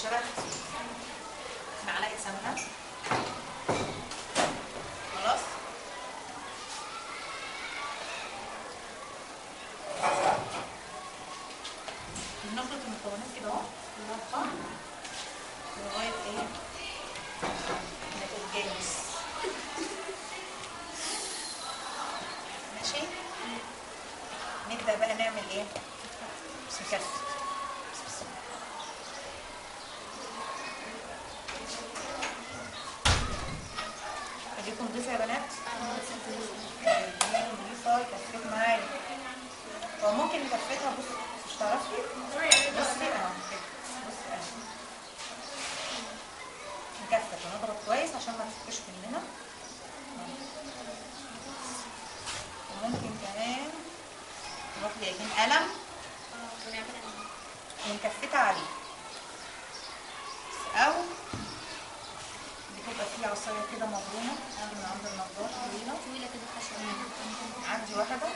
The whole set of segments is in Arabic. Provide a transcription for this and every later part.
شبت، معلقه سمنه. خلاص بنخلط المكونات كده اهو كلها في بعض لغايه ايه ما تتجانس. ماشي، نبدا بقى نعمل ايه؟ بس نكفي. اديكم ضيفه يا بنات؟ ضيفه كفيت معايا. هو ممكن نكفتها، بص مش تعرفي؟ بصي اهو كده، بصي اهو نكفت ونضغط كويس عشان ما تفكش مننا. وممكن كمان نروح جايبين قلم ونكفتها عليه، او بتبقى فيه عصايه كده مبرومه من عند النجار طويله كده خشبه، عندي واحده.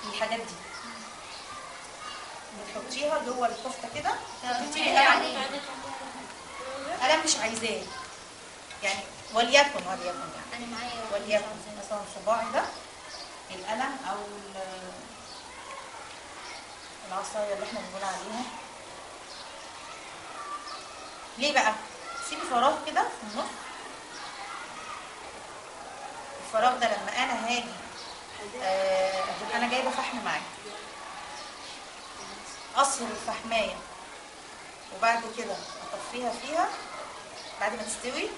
الحاجات دي بتحطيها جوه الكفته كده، تحطي قلم مش عايزاه يعني، وليكن يعني انا معايا وليكن مثلا صباعي ده القلم او العصايه اللي احنا بنقول عليها. ليه بقى؟ سيبي فراغ كده في النص. الفراغ ده لما انا هاجي انا جايبه فحم معايا، اصهر الفحمايه وبعد كده اطفيها فيها بعد ما تستوي،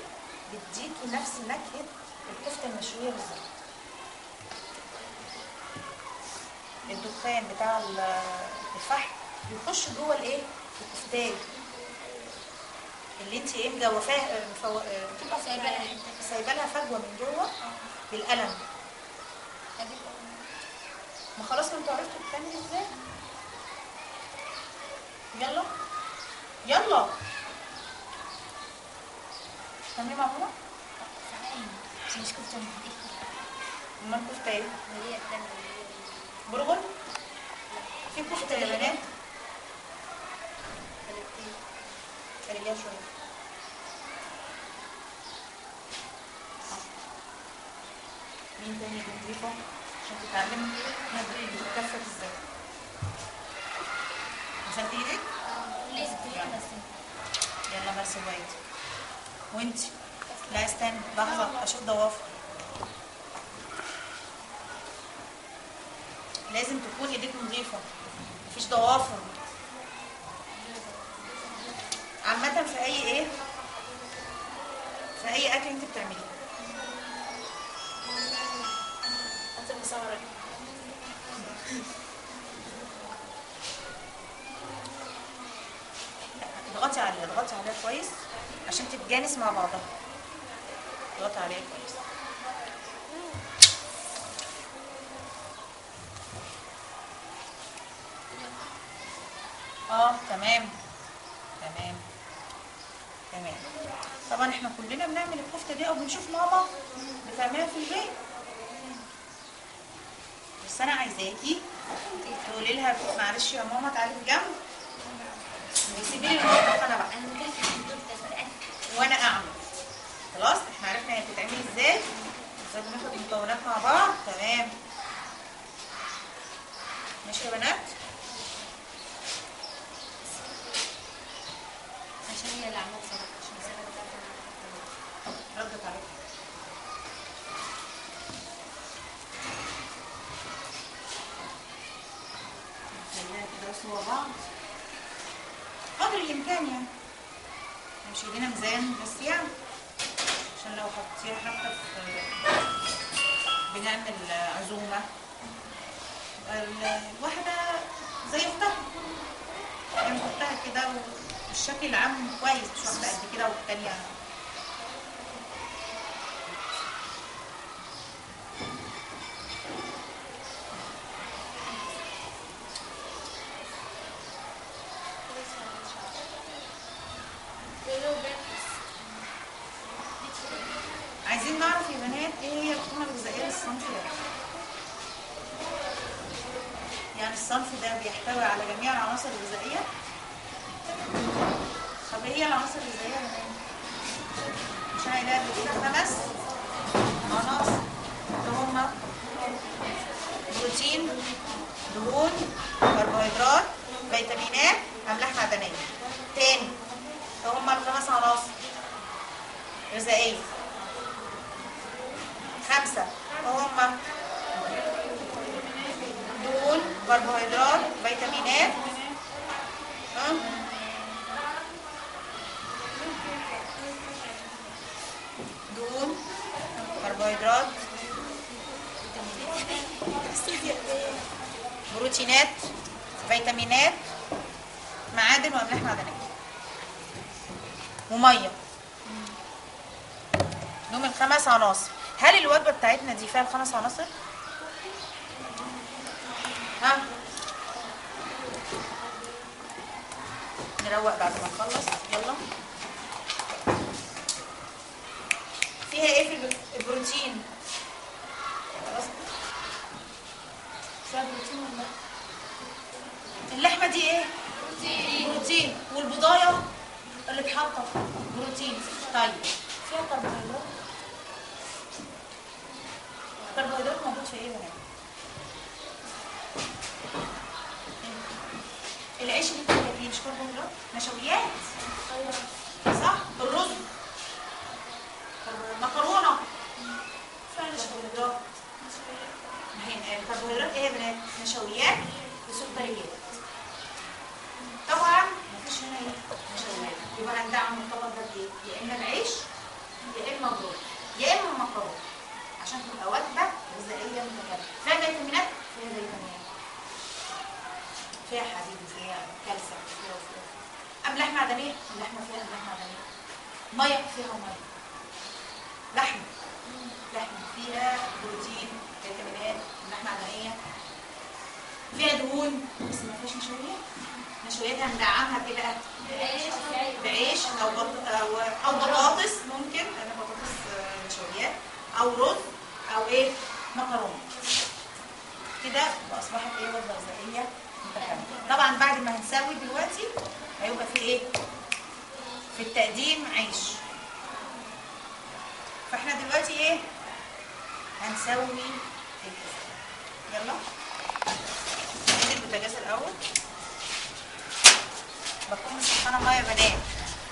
بتديكي نفس نكهه الكفته المشويه بالظبط. الدخان بتاع الفحم بيخش جوه الايه؟ الكفتايه اللي انت ايه مجوفاها، بتبقى سايبه لها فجوه من جوه بالقلم. ما خلاص ما انتوا عرفتوا بتعمل ازاي. يلا يلا تعملي معموله. بس مش كفته امال كفته ايه؟ هي بتعمل برغل. في كفته يا بنات خليها شويه. مين تاني بنضيفه عشان تتعلمي بتتكفت ازاي؟ عشان ايدك يلا مرسي وايد. وانتي لا استني لحظه اشوف ضوافر. لازم تكون ايديك نظيفه، مفيش ضوافر عامه في اي ايه، في اي اكل انت بتعمليه. اضغطي عليها، اضغطي عليها كويس عشان تتجانس مع بعضها. اضغطي عليها كويس. تمام تمام تمام. طبعا احنا كلنا بنعمل الكفته دي او بنشوف ماما بتعملها في البيت، بس انا عايزاكي تقولي لها معلش يا ماما تعالي في جنب وسيبي لي المطبخ انا بقى وانا اعمل. خلاص احنا عرفنا هي بتتعمل ازاي، ازاي بناخد المكونات مع بعض. تمام ماشي يا بنات. عشان هي اللي عملت صراحه، عشان السبب بتاعتها ردت عليك. خلينا كده سوا بعض قدر الامكان يعني، مش ايدينا ميزان بس يعني، عشان لو حطيتيها حتى في بنعمل عزومه الواحده زي اختها يعني، اختها كده والشكل العام كويس، مش واحده قد كده والتانيه. الصنف ده. يعني الصنف ده بيحتوي على جميع العناصر الغذائية. طب ايه هي العناصر الغذائية يا بنات؟ مش انا قايلها قبل كده 5 عناصر اللي هما بروتين، دهون، كربوهيدرات، فيتامينات، املاح معدنيه. تاني هما ال5 عناصر غذائيه. 5 هما دهون، كربوهيدرات، فيتامينات، دهون، كربوهيدرات، بروتينات، فيتامينات، معادن واملاح معدنيه وميه. دول ال5 عناصر. هل الوجبه بتاعتنا دي فيها ال5 عناصر؟ ها نروق بعد ما نخلص. يلا فيها ايه في البروتين؟ فيها بروتين ولا لا؟ اللحمه دي ايه؟ بروتين. والبضايه اللي اتحطت بروتين. طيب فيها كربوهيدرات؟ الكربوهيدرات موجود في ايه يا بنات؟ العيش اللي انت بتاكليه مش كربوهيدرات؟ نشويات صح؟ الرز، مكرونه فيها كربوهيدرات. الكربوهيدرات ايه يا بنات؟ نشويات وسكريات. طبعا مفيش هنا ايه؟ نشويات. يبقى هندعم الطبق ده بايه؟ يا اما بعيش يا اما برز يا اما مكرونه عشان تبقى وجبه غذائيه متكامله. فيها فيتامينات؟ فيها فيتامينات، فيها حديد وفيها كالسيوم وفيها املاح معدنيه. اللحمه فيها املاح معدنيه. ميه فيها ميه. لحمه فيها بروتين، فيتامينات، املاح معدنيه. فيها دهون بس ما فيهاش نشويات. نشوياتها هندعمها بايه بقى؟ بعيش او بطاطس. ممكن انا بطاطس نشويات، او رز، او ايه؟ مكرونه. كده اصبحت ايه؟ وجبه غذائيه متكامله. طبعا بعد ما هنسوي دلوقتي هيبقى في ايه؟ في التقديم عيش. فاحنا دلوقتي ايه؟ هنسوي الكفته. يلا نجيب البوتاجاز الاول. بكون مسخنه ميه يا بنات.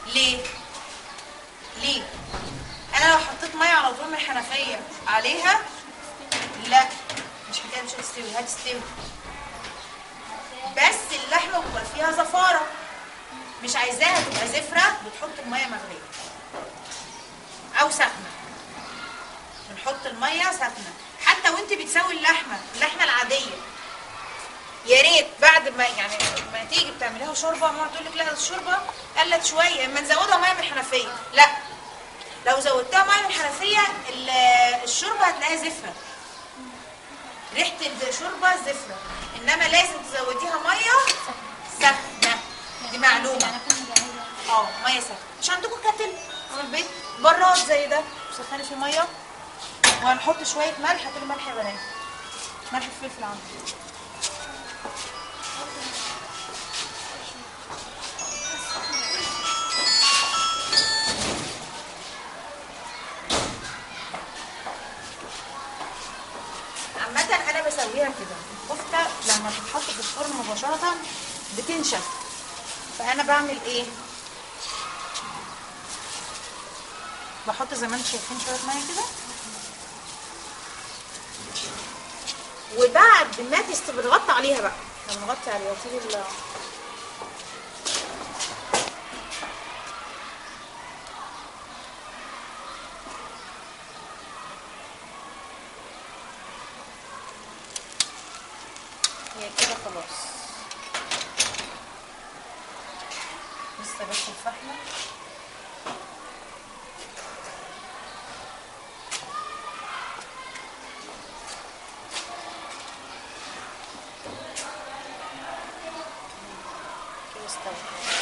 ليه؟ انا لو حطيت ميه على طول من الحنفيه عليها لا مش حكايه مش هتستوي، هتستوي بس اللحمه بيبقى فيها زفاره. مش عايزاها تبقى زفره، بتحط الميه مغليه او سخنه. بنحط الميه سخنه حتى وانت بتسوي اللحمه العاديه. يا ريت بعد ما يعني ما تيجي بتعمليها شوربه ماما تقول لك لا الشوربه قلت شويه اما نزودها ميه من الحنفيه. لا، لو زودتها ميه من الحنفيه الشوربه هتلاقيها زفره، ريحه الشوربه زفره. انما لازم تزوديها ميه سخنه. دي معلومه. ميه سخنه. مش عندكم كاتل في البيت براد زي ده سخني فيه ميه وهنحط شويه ملح. هاتوا ملح يا بنات، ملح وفلفل عندي. عامة انا بسويها كده. الكفته لما تتحط في الفرن مباشرة بتنشف. فانا بعمل ايه؟ بحط زي ما انتم شايفين شويه ميه كده، وبعد ما بنغطي عليها بقى. لما نغطي عليها تيجي هي كده خلاص. لسه بس الفحمه. كده استوت.